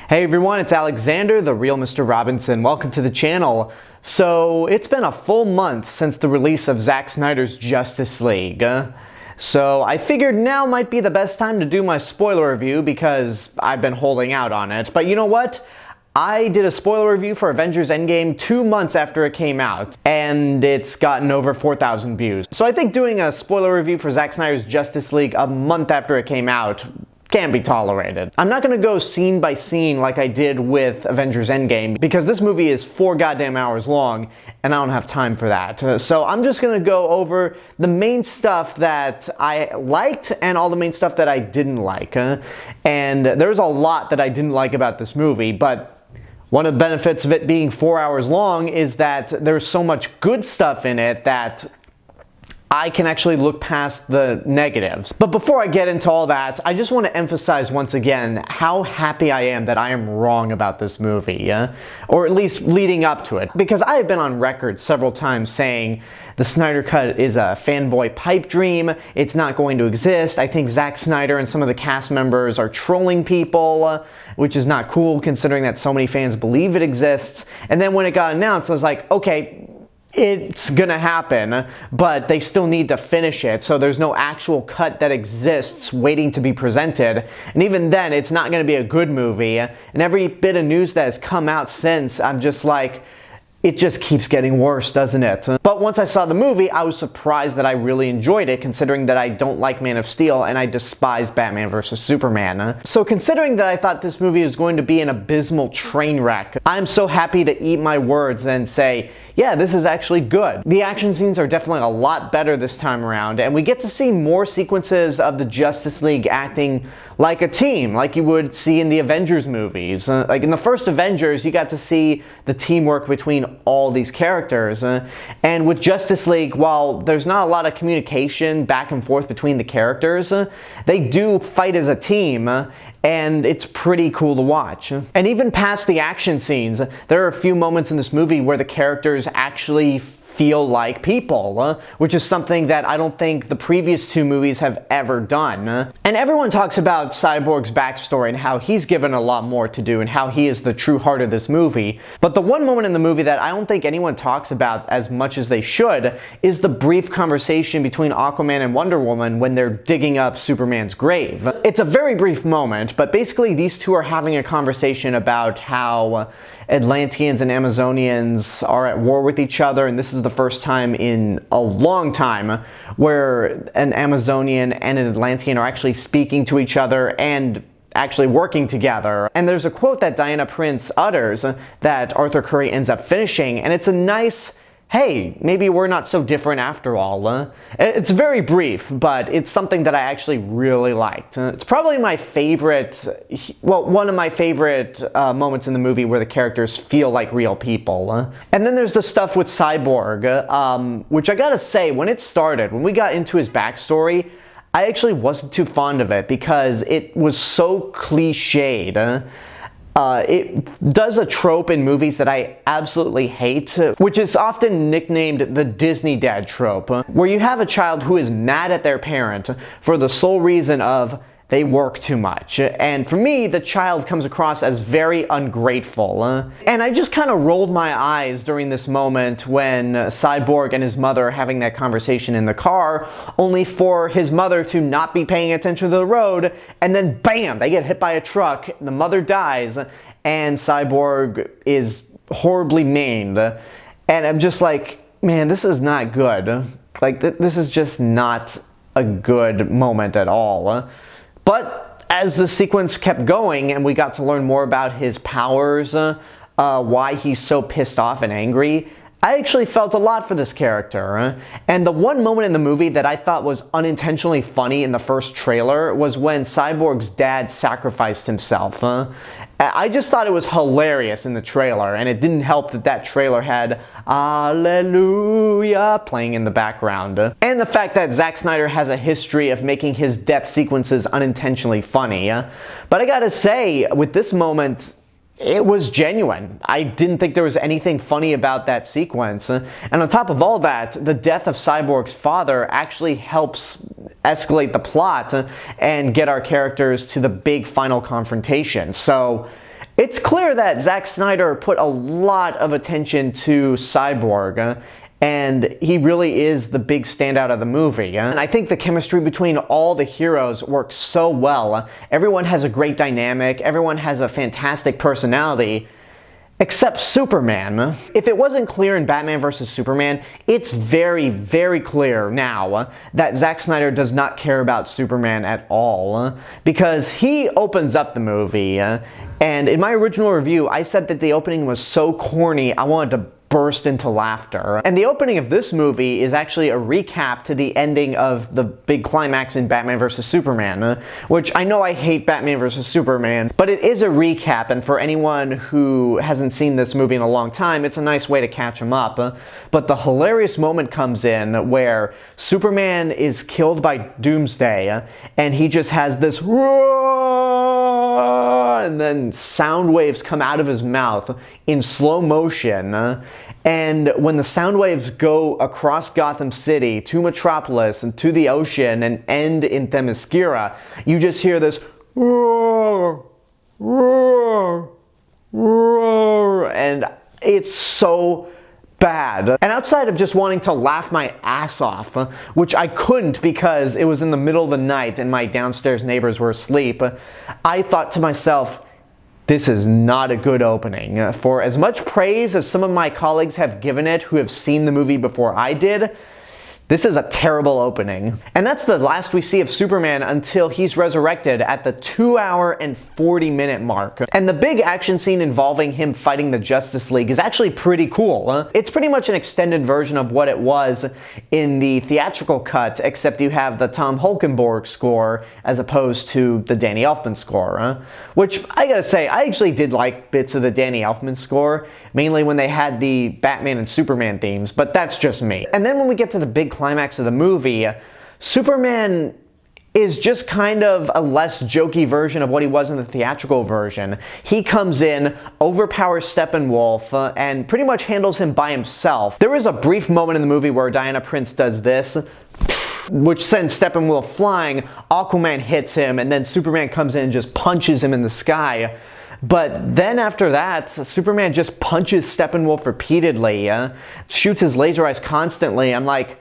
Hey everyone, it's Alexander, the real Mr. Robinson. Welcome to the channel. So, it's been a full month since the release of Zack Snyder's Justice League. So, I figured now might be the best time to do my spoiler review because I've been holding out on it. But you know what? I did a spoiler review for Avengers Endgame 2 months after it came out, and it's gotten over 4,000 views. So I think doing a spoiler review for Zack Snyder's Justice League a month after it came out can't be tolerated. I'm not gonna go scene by scene like I did with Avengers Endgame, because this movie is 4 goddamn hours long, and I don't have time for that. So I'm just gonna go over the main stuff that I liked and all the main stuff that I didn't like. And there's a lot that I didn't like about this movie, but one of the benefits of it being 4 hours long is that there's so much good stuff in it that I can actually look past the negatives. But before I get into all that, I just want to emphasize once again how happy I am that I am wrong about this movie, or at least leading up to it. Because I have been on record several times saying the Snyder Cut is a fanboy pipe dream, it's not going to exist, I think Zack Snyder and some of the cast members are trolling people, which is not cool considering that so many fans believe it exists. And then when it got announced, I was like, okay, it's gonna happen, but they still need to finish it, so there's no actual cut that exists waiting to be presented, and even then, it's not gonna be a good movie, and every bit of news that has come out since, I'm just like, it just keeps getting worse, doesn't it? But once I saw the movie, I was surprised that I really enjoyed it, considering that I don't like Man of Steel and I despise Batman vs. Superman. So considering that I thought this movie was going to be an abysmal train wreck, I'm so happy to eat my words and say, yeah, this is actually good. The action scenes are definitely a lot better this time around, and we get to see more sequences of the Justice League acting like a team, like you would see in the Avengers movies. Like in the first Avengers, you got to see the teamwork between all these characters. And with Justice League, while there's not a lot of communication back and forth between the characters, they do fight as a team, and it's pretty cool to watch. And even past the action scenes, there are a few moments in this movie where the characters actually feel like people, which is something that I don't think the previous 2 movies have ever done. And everyone talks about Cyborg's backstory and how he's given a lot more to do and how he is the true heart of this movie. But the one moment in the movie that I don't think anyone talks about as much as they should is the brief conversation between Aquaman and Wonder Woman when they're digging up Superman's grave. It's a very brief moment, but basically these two are having a conversation about how Atlanteans and Amazonians are at war with each other, and this is the first time in a long time where an Amazonian and an Atlantean are actually speaking to each other and actually working together. And there's a quote that Diana Prince utters that Arthur Curry ends up finishing, and it's a nice, hey, maybe we're not so different after all. It's very brief, but it's something that I actually really liked. It's probably my favorite, well, one of my favorite moments in the movie where the characters feel like real people. And then there's the stuff with Cyborg, which I gotta say, when it started, when we got into his backstory, I actually wasn't too fond of it because it was so cliched. It does a trope in movies that I absolutely hate, which is often nicknamed the Disney dad trope, where you have a child who is mad at their parent for the sole reason of they work too much. And for me, the child comes across as very ungrateful. And I just kind of rolled my eyes during this moment when Cyborg and his mother are having that conversation in the car, only for his mother to not be paying attention to the road, and then bam, they get hit by a truck, the mother dies, and Cyborg is horribly maimed. And I'm just like, man, this is not good. Like, this is just not a good moment at all. But as the sequence kept going and we got to learn more about his powers, why he's so pissed off and angry, I actually felt a lot for this character. And the one moment in the movie that I thought was unintentionally funny in the first trailer was when Cyborg's dad sacrificed himself. I just thought it was hilarious in the trailer, and it didn't help that that trailer had Alleluia playing in the background. And the fact that Zack Snyder has a history of making his death sequences unintentionally funny. But I gotta say, with this moment, it was genuine. I didn't think there was anything funny about that sequence. And on top of all that, the death of Cyborg's father actually helps escalate the plot and get our characters to the big final confrontation. So It's clear that Zack Snyder put a lot of attention to Cyborg, and he really is the big standout of the movie. And I think the chemistry between all the heroes works so well. Everyone has a great dynamic, everyone has a fantastic personality, except Superman. If it wasn't clear in Batman vs. Superman, it's very, very clear now that Zack Snyder does not care about Superman at all, because he opens up the movie, and in my original review, I said that the opening was so corny, I wanted to burst into laughter. And the opening of this movie is actually a recap to the ending of the big climax in Batman vs. Superman, which I know I hate Batman vs. Superman, but it is a recap, and for anyone who hasn't seen this movie in a long time, it's a nice way to catch them up. But the hilarious moment comes in where Superman is killed by Doomsday, and he just has this and then sound waves come out of his mouth in slow motion, and when the sound waves go across Gotham City to Metropolis and to the ocean and end in Themyscira, you just hear this roar, roar, roar, and it's so bad. And outside of just wanting to laugh my ass off, which I couldn't because it was in the middle of the night and my downstairs neighbors were asleep, I thought to myself, this is not a good opening. For as much praise as some of my colleagues have given it who have seen the movie before I did, this is a terrible opening. And that's the last we see of Superman until he's resurrected at the 2-hour and 40-minute mark. And the big action scene involving him fighting the Justice League is actually pretty cool. It's pretty much an extended version of what it was in the theatrical cut, except you have the Tom Holkenborg score as opposed to the Danny Elfman score. Which, I gotta say, I actually did like bits of the Danny Elfman score, mainly when they had the Batman and Superman themes, but that's just me. And then when we get to the big climax of the movie, Superman is just kind of a less jokey version of what he was in the theatrical version. He comes in, overpowers Steppenwolf, and pretty much handles him by himself. There is a brief moment in the movie where Diana Prince does this, which sends Steppenwolf flying. Aquaman hits him, and then Superman comes in and just punches him in the sky. But then after that, Superman just punches Steppenwolf repeatedly, shoots his laser eyes constantly. I'm like,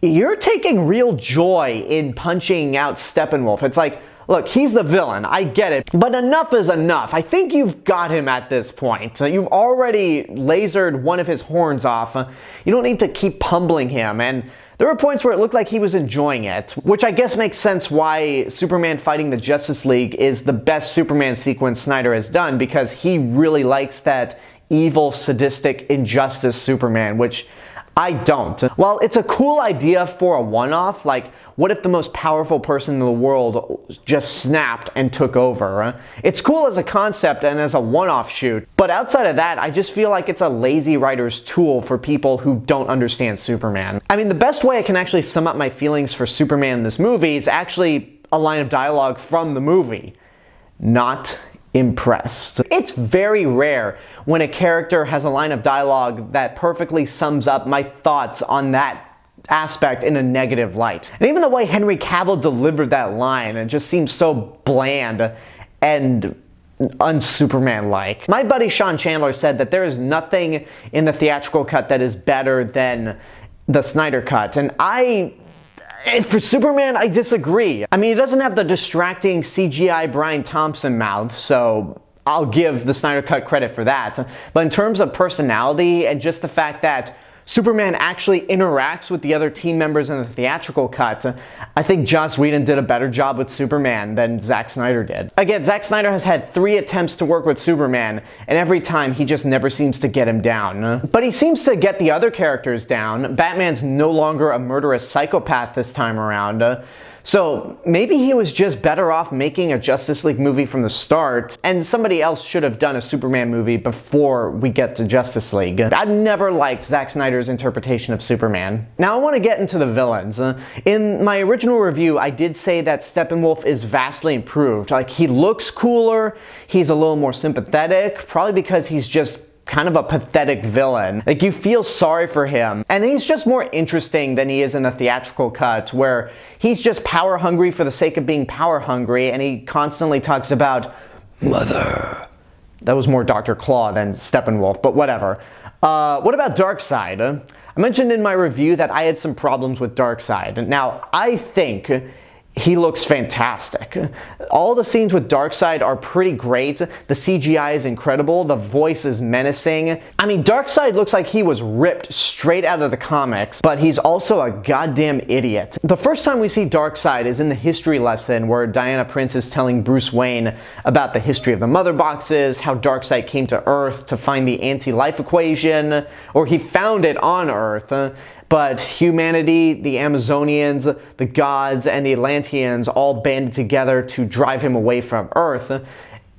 you're taking real joy in punching out Steppenwolf. It's like, look, he's the villain, I get it, but enough is enough. I think you've got him at this point. You've already lasered one of his horns off. You don't need to keep pummeling him, and there were points where it looked like he was enjoying it, which I guess makes sense why Superman fighting the Justice League is the best Superman sequence Snyder has done, because he really likes that evil, sadistic, injustice Superman, which I don't. Well, it's a cool idea for a one-off, like, what if the most powerful person in the world just snapped and took over? It's cool as a concept and as a one-off shoot, but outside of that, I just feel like it's a lazy writer's tool for people who don't understand Superman. I mean, the best way I can actually sum up my feelings for Superman in this movie is actually a line of dialogue from the movie. Not impressed. It's very rare when a character has a line of dialogue that perfectly sums up my thoughts on that aspect in a negative light. And even the way Henry Cavill delivered that line, it just seems so bland and un-Superman-like. My buddy Sean Chandler said that there is nothing in the theatrical cut that is better than the Snyder Cut, and for Superman, I disagree. I mean, it doesn't have the distracting CGI Brian Thompson mouth, so I'll give the Snyder Cut credit for that. But in terms of personality and just the fact that Superman actually interacts with the other team members in the theatrical cut, I think Joss Whedon did a better job with Superman than Zack Snyder did. Again, Zack Snyder has had 3 attempts to work with Superman, and every time he just never seems to get him down. But he seems to get the other characters down. Batman's no longer a murderous psychopath this time around. So maybe he was just better off making a Justice League movie from the start, and somebody else should have done a Superman movie before we get to Justice League. I've never liked Zack Snyder's interpretation of Superman. Now I want to get into the villains. In my original review, I did say that Steppenwolf is vastly improved. Like, he looks cooler, he's a little more sympathetic, probably because he's just kind of a pathetic villain. Like, you feel sorry for him. And he's just more interesting than he is in the theatrical cut, where he's just power hungry for the sake of being power hungry, and he constantly talks about Mother That was more Dr. Claw than Steppenwolf, but whatever. What about Darkseid? I mentioned in my review that I had some problems with Darkseid. Now, I think he looks fantastic. All the scenes with Darkseid are pretty great. The CGI is incredible. The voice is menacing. I mean, Darkseid looks like he was ripped straight out of the comics, but he's also a goddamn idiot. The first time we see Darkseid is in the history lesson where Diana Prince is telling Bruce Wayne about the history of the mother boxes, how Darkseid came to Earth to find the anti-life equation, or he found it on Earth. But humanity, the Amazonians, the gods, and the Atlanteans all banded together to drive him away from Earth.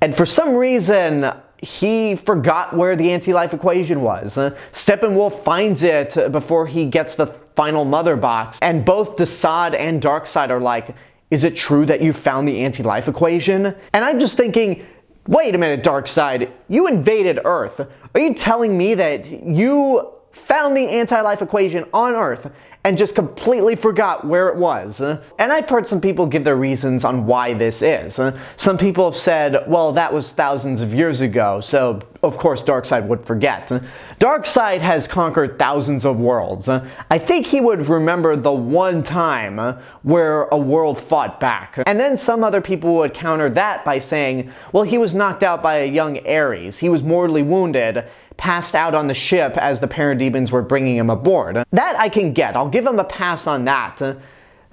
And for some reason, he forgot where the anti-life equation was. Steppenwolf finds it before he gets the final mother box. And both Darkseid and Darkseid are like, is it true that you found the anti-life equation? And I'm just thinking, wait a minute, Darkseid, you invaded Earth. Are you telling me that you found the anti-life equation on Earth and just completely forgot where it was? And I've heard some people give their reasons on why this is. Some people have said, well, that was thousands of years ago, so of course Darkseid would forget. Darkseid has conquered thousands of worlds. I think he would remember the one time where a world fought back. And then some other people would counter that by saying, well, he was knocked out by a young Ares. He was mortally wounded, passed out on the ship as the parademons were bringing him aboard. That I can get. I'll give him a pass on that.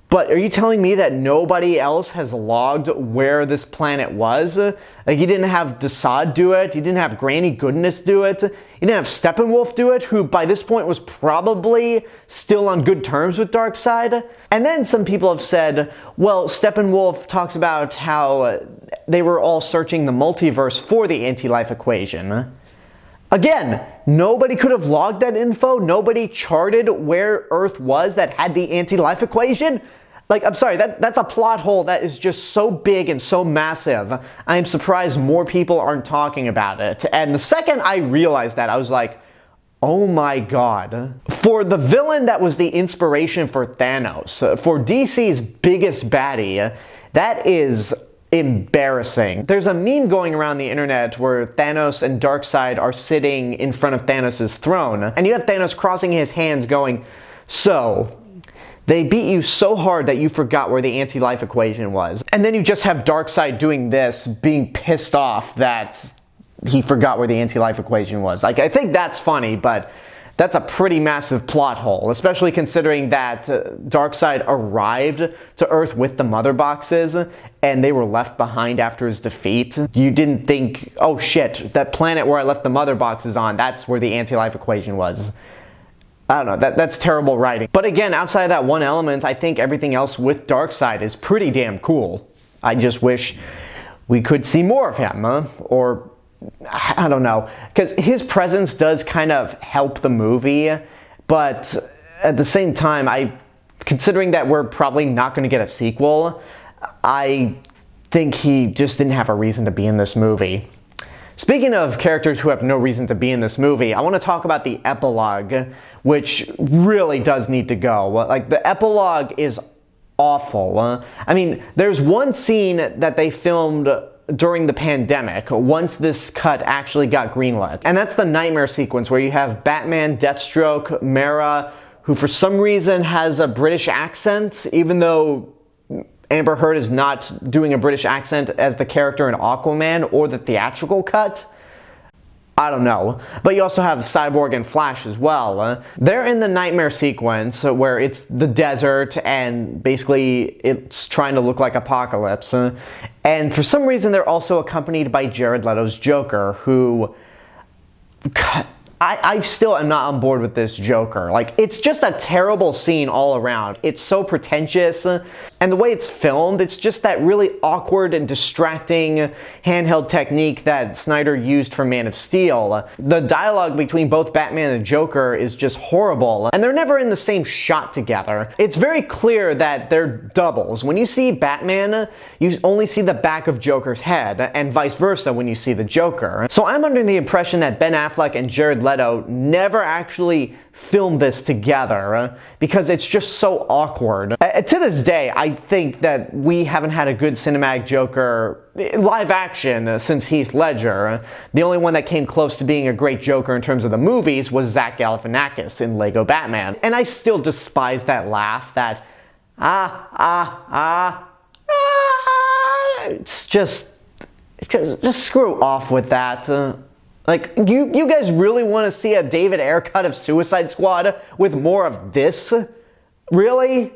But are you telling me that nobody else has logged where this planet was? Like, you didn't have Darkseid do it, you didn't have Granny Goodness do it, you didn't have Steppenwolf do it, who by this point was probably still on good terms with Darkseid? And then some people have said, well, Steppenwolf talks about how they were all searching the multiverse for the anti-life equation. Again, nobody could have logged that info. Nobody charted where Earth was that had the anti-life equation. Like, I'm sorry, that's a plot hole that is just so big and so massive. I am surprised more people aren't talking about it. And the second I realized that, I was like, oh my god. For the villain that was the inspiration for Thanos, for DC's biggest baddie, that is embarrassing. There's a meme going around the internet where Thanos and Darkseid are sitting in front of Thanos' throne, and you have Thanos crossing his hands going, so, they beat you so hard that you forgot where the anti-life equation was. And then you just have Darkseid doing this, being pissed off that he forgot where the anti-life equation was. Like, I think that's funny, but that's a pretty massive plot hole, especially considering that Darkseid arrived to Earth with the mother boxes and they were left behind after his defeat. You didn't think, oh shit, that planet where I left the mother boxes on, that's where the anti-life equation was. I don't know, that's terrible writing. But again, outside of that one element, I think everything else with Darkseid is pretty damn cool. I just wish we could see more of him, or I don't know, because his presence does kind of help the movie, but at the same time, considering that we're probably not going to get a sequel, I think he just didn't have a reason to be in this movie. Speaking of characters who have no reason to be in this movie, I want to talk about the epilogue, which really does need to go. Like, the epilogue is awful. I mean, there's one scene that they filmed during the pandemic, once this cut actually got greenlit. And that's the nightmare sequence where you have Batman, Deathstroke, Mara, who for some reason has a British accent, even though Amber Heard is not doing a British accent as the character in Aquaman or the theatrical cut. I don't know. But you also have Cyborg and Flash as well. They're in the nightmare sequence where it's the desert and basically it's trying to look like Apocalypse. And for some reason they're also accompanied by Jared Leto's Joker, who I still am not on board with this Joker. Like, it's just a terrible scene all around. It's so pretentious, and the way it's filmed, it's just that really awkward and distracting handheld technique that Snyder used for Man of Steel. The dialogue between both Batman and Joker is just horrible, and they're never in the same shot together. It's very clear that they're doubles. When you see Batman, you only see the back of Joker's head, and vice versa when you see the Joker. So I'm under the impression that Ben Affleck and Jared Leto Leto never actually filmed this together because it's just so awkward. To this day, I think that we haven't had a good cinematic Joker live action since Heath Ledger. The only one that came close to being a great Joker in terms of the movies was Zach Galifianakis in Lego Batman. And I still despise that laugh, that it's just screw off with that. Like, you guys really want to see a David Ayer cut of Suicide Squad with more of this? Really?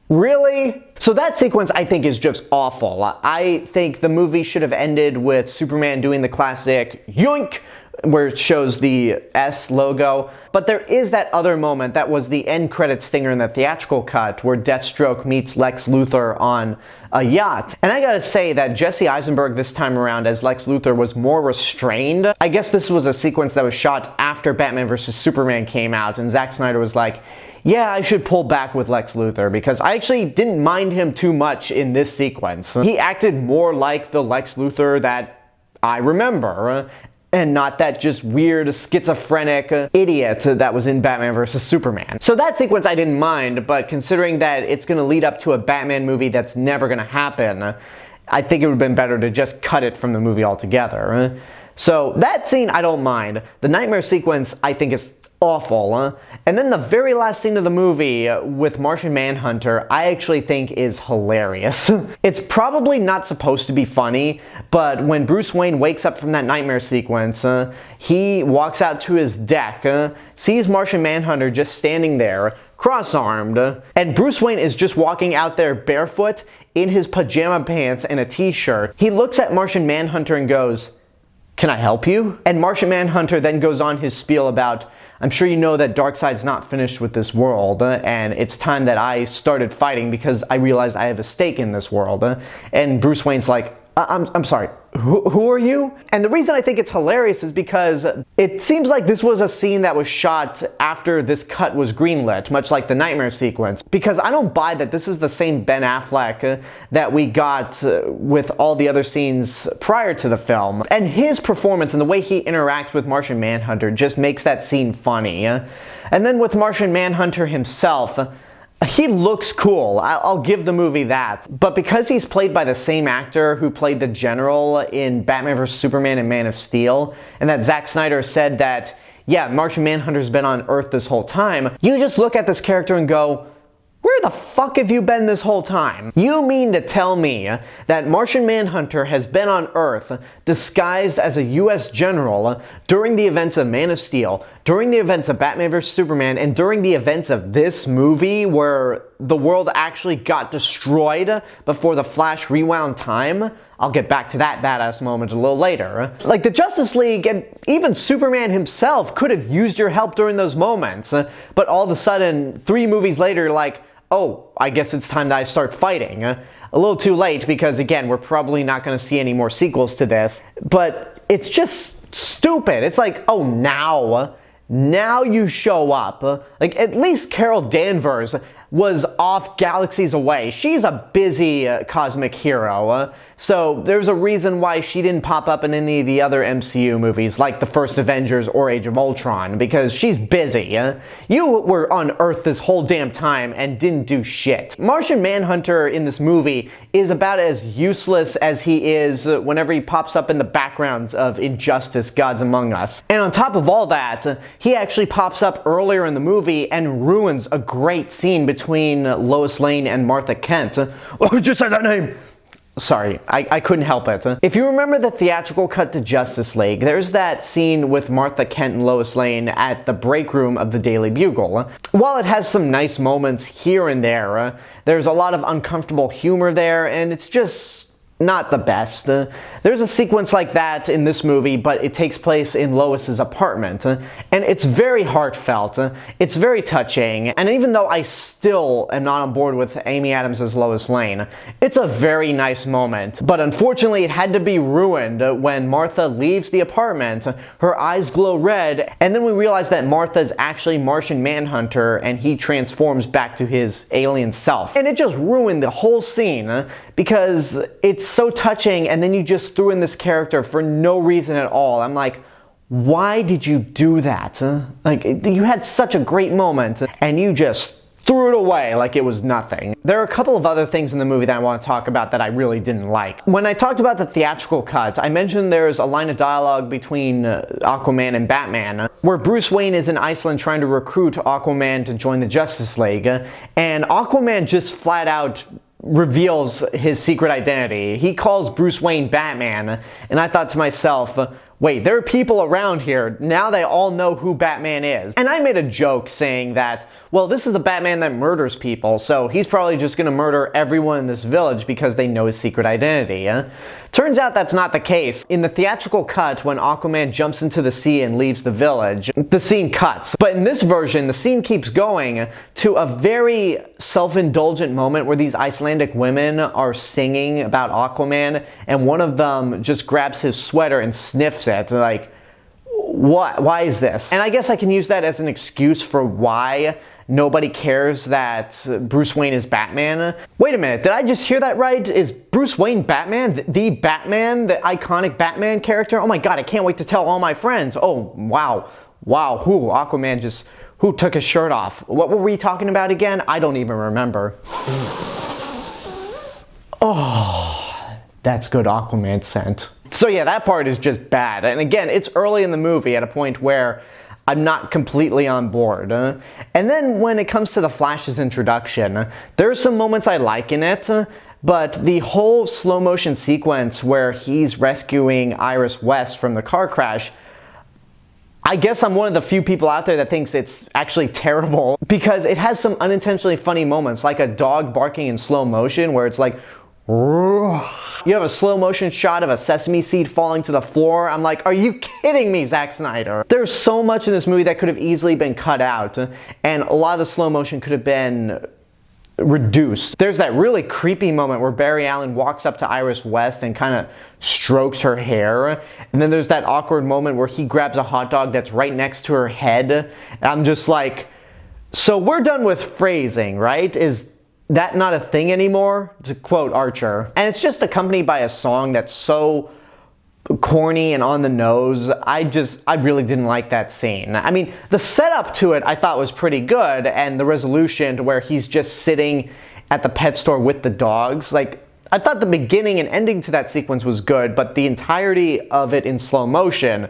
Really? So that sequence, I think, is just awful. I think the movie should have ended with Superman doing the classic yoink, where it shows the S logo. But there is that other moment that was the end credit stinger in the theatrical cut where Deathstroke meets Lex Luthor on a yacht. And I gotta say that Jesse Eisenberg this time around as Lex Luthor was more restrained. I guess this was a sequence that was shot after Batman vs. Superman came out, and Zack Snyder was like, yeah, I should pull back with Lex Luthor, because I actually didn't mind him too much in this sequence. He acted more like the Lex Luthor that I remember, and not that just weird schizophrenic idiot that was in Batman vs. Superman. So that sequence I didn't mind, but considering that it's going to lead up to a Batman movie that's never going to happen, I think it would have been better to just cut it from the movie altogether. So that scene I don't mind. The nightmare sequence I think is awful. And then the very last scene of the movie with Martian Manhunter, I actually think is hilarious. It's probably not supposed to be funny, but when Bruce Wayne wakes up from that nightmare sequence, he walks out to his deck, sees Martian Manhunter just standing there, cross-armed, and Bruce Wayne is just walking out there barefoot in his pajama pants and a t-shirt. He looks at Martian Manhunter and goes, "Can I help you?" And Martian Manhunter then goes on his spiel about, "I'm sure you know that Darkseid's not finished with this world, and it's time that I started fighting because I realized I have a stake in this world." And Bruce Wayne's like, I'm sorry, who are you? And the reason I think it's hilarious is because it seems like this was a scene that was shot after this cut was greenlit, much like the nightmare sequence. Because I don't buy that this is the same Ben Affleck that we got with all the other scenes prior to the film. And his performance and the way he interacts with Martian Manhunter just makes that scene funny. And then with Martian Manhunter himself, he looks cool, I'll give the movie that. But because he's played by the same actor who played the General in Batman vs. Superman and Man of Steel, and that Zack Snyder said that, yeah, Martian Manhunter's been on Earth this whole time, you just look at this character and go, where the fuck have you been this whole time? You mean to tell me that Martian Manhunter has been on Earth disguised as a US general during the events of Man of Steel, during the events of Batman vs. Superman, and during the events of this movie where the world actually got destroyed before the Flash rewound time? I'll get back to that badass moment a little later. Like, the Justice League and even Superman himself could have used your help during those moments, but all of a sudden, 3 movies later, like, oh, I guess it's time that I start fighting. A little too late because, again, we're probably not going to see any more sequels to this, but it's just stupid. It's like, oh, now you show up. Like, at least Carol Danvers was off galaxies away. She's a busy cosmic hero, so there's a reason why she didn't pop up in any of the other MCU movies, like the first Avengers or Age of Ultron, because she's busy. You were on Earth this whole damn time and didn't do shit. Martian Manhunter in this movie is about as useless as he is whenever he pops up in the backgrounds of Injustice: Gods Among Us. And on top of all that, he actually pops up earlier in the movie and ruins a great scene between Lois Lane and Martha Kent. Oh, just said that name! Sorry, I couldn't help it. If you remember the theatrical cut to Justice League, there's that scene with Martha Kent and Lois Lane at the break room of the Daily Bugle. While it has some nice moments here and there, there's a lot of uncomfortable humor there, and it's just not the best. There's a sequence like that in this movie, but it takes place in Lois's apartment, and it's very heartfelt, it's very touching, and even though I still am not on board with Amy Adams as Lois Lane, it's a very nice moment. But unfortunately, it had to be ruined when Martha leaves the apartment, her eyes glow red, and then we realize that Martha's actually Martian Manhunter, and he transforms back to his alien self. And it just ruined the whole scene, because it's so touching, and then you just threw in this character for no reason at all. I'm like, why did you do that? Like, you had such a great moment, and you just threw it away like it was nothing. There are a couple of other things in the movie that I want to talk about that I really didn't like. When I talked about the theatrical cut, I mentioned there's a line of dialogue between Aquaman and Batman, where Bruce Wayne is in Iceland trying to recruit Aquaman to join the Justice League, and Aquaman just flat out reveals his secret identity. He calls Bruce Wayne Batman, and I thought to myself, wait, there are people around here, now they all know who Batman is. And I made a joke saying that, well, this is the Batman that murders people, so he's probably just gonna murder everyone in this village because they know his secret identity. Turns out that's not the case. In the theatrical cut, when Aquaman jumps into the sea and leaves the village, the scene cuts. But in this version, the scene keeps going to a very self-indulgent moment where these Icelandic women are singing about Aquaman, and one of them just grabs his sweater and sniffs it. Like, what? Why is this? And I guess I can use that as an excuse for why nobody cares that Bruce Wayne is Batman. Wait a minute, did I just hear that right? Is Bruce Wayne Batman? The Batman? The iconic Batman character? Oh my god, I can't wait to tell all my friends. Oh, wow. Wow, Aquaman just, who took his shirt off? What were we talking about again? I don't even remember. Oh, that's good Aquaman scent. So yeah, that part is just bad. And again, it's early in the movie at a point where I'm not completely on board. And then when it comes to the Flash's introduction, there's some moments I like in it, but the whole slow motion sequence where he's rescuing Iris West from the car crash, I guess I'm one of the few people out there that thinks it's actually terrible because it has some unintentionally funny moments, like a dog barking in slow motion where it's like, you have a slow motion shot of a sesame seed falling to the floor. I'm like, are you kidding me, Zack Snyder? There's so much in this movie that could have easily been cut out, and a lot of the slow motion could have been reduced. There's that really creepy moment where Barry Allen walks up to Iris West and kind of strokes her hair, and then there's that awkward moment where he grabs a hot dog that's right next to her head, and I'm just like, so we're done with phrasing, right? Is that not a thing anymore? To quote Archer. And it's just accompanied by a song that's so corny and on the nose. I really didn't like that scene. I mean, the setup to it I thought was pretty good, and the resolution to where he's just sitting at the pet store with the dogs, like, I thought the beginning and ending to that sequence was good, but the entirety of it in slow motion,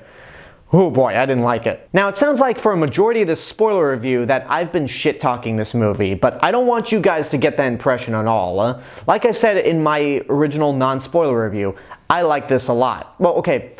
oh boy, I didn't like it. Now, it sounds like for a majority of this spoiler review that I've been shit-talking this movie, but I don't want you guys to get that impression at all. Like I said in my original non-spoiler review, I like this a lot. Well, okay,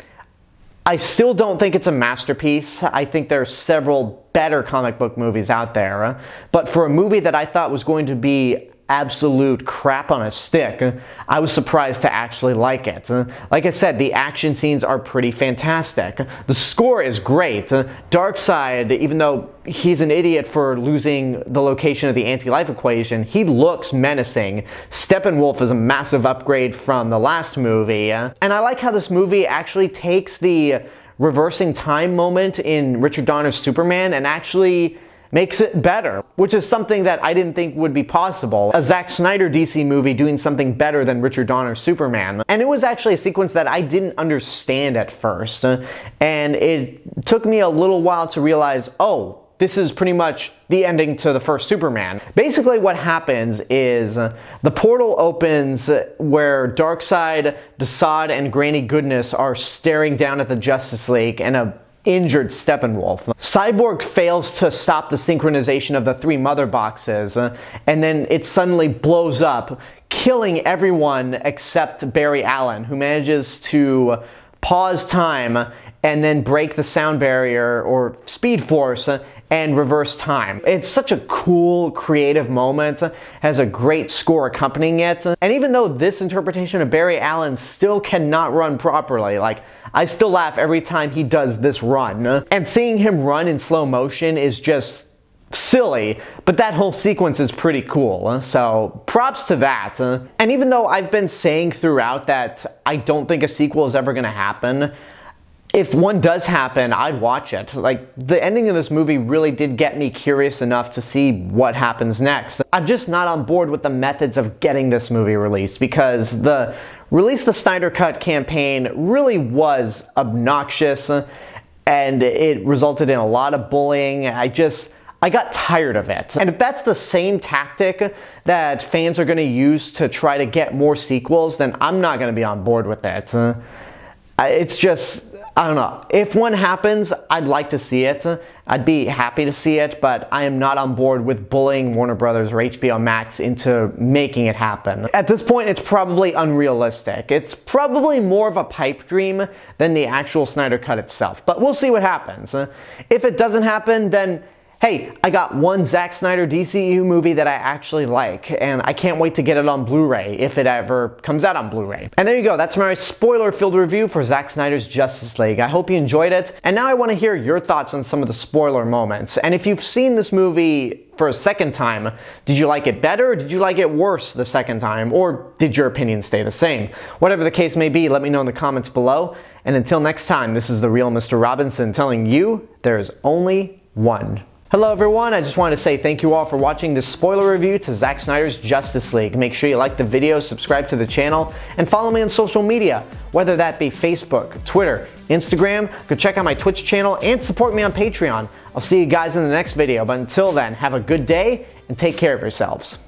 I still don't think it's a masterpiece. I think there are several better comic book movies out there, but for a movie that I thought was going to be absolute crap on a stick, I was surprised to actually like it. Like I said, the action scenes are pretty fantastic. The score is great. Darkseid, even though he's an idiot for losing the location of the anti-life equation, he looks menacing. Steppenwolf is a massive upgrade from the last movie. And I like how this movie actually takes the reversing time moment in Richard Donner's Superman and actually makes it better, which is something that I didn't think would be possible. A Zack Snyder DC movie doing something better than Richard Donner's Superman. And it was actually a sequence that I didn't understand at first, and it took me a little while to realize, oh, this is pretty much the ending to the first Superman. Basically what happens is the portal opens where Darkseid, Desaad, and Granny Goodness are staring down at the Justice League and a injured Steppenwolf. Cyborg fails to stop the synchronization of the three mother boxes, and then it suddenly blows up, killing everyone except Barry Allen, who manages to pause time and then break the sound barrier or speed force and reverse time. It's such a cool, creative moment, has a great score accompanying it, and even though this interpretation of Barry Allen still cannot run properly, like, I still laugh every time he does this run, and seeing him run in slow motion is just silly, but that whole sequence is pretty cool, so props to that. And even though I've been saying throughout that I don't think a sequel is ever gonna happen, if one does happen, I'd watch it. Like, the ending of this movie really did get me curious enough to see what happens next. I'm just not on board with the methods of getting this movie released, because the Release the Snyder Cut campaign really was obnoxious, and it resulted in a lot of bullying. I got tired of it. And if that's the same tactic that fans are going to use to try to get more sequels, then I'm not going to be on board with it. It's just, I don't know. If one happens, I'd like to see it. I'd be happy to see it, but I am not on board with bullying Warner Brothers or HBO Max into making it happen. At this point, it's probably unrealistic. It's probably more of a pipe dream than the actual Snyder Cut itself, but we'll see what happens. If it doesn't happen, then hey, I got one Zack Snyder DCEU movie that I actually like, and I can't wait to get it on Blu-ray if it ever comes out on Blu-ray. And there you go, that's my spoiler-filled review for Zack Snyder's Justice League. I hope you enjoyed it, and now I want to hear your thoughts on some of the spoiler moments. And if you've seen this movie for a second time, did you like it better, or did you like it worse the second time, or did your opinion stay the same? Whatever the case may be, let me know in the comments below. And until next time, this is the real Mr. Robinson telling you there's only one. Hello everyone, I just wanted to say thank you all for watching this spoiler review to Zack Snyder's Justice League. Make sure you like the video, subscribe to the channel, and follow me on social media, whether that be Facebook, Twitter, Instagram. Go check out my Twitch channel and support me on Patreon. I'll see you guys in the next video, but until then, have a good day and take care of yourselves.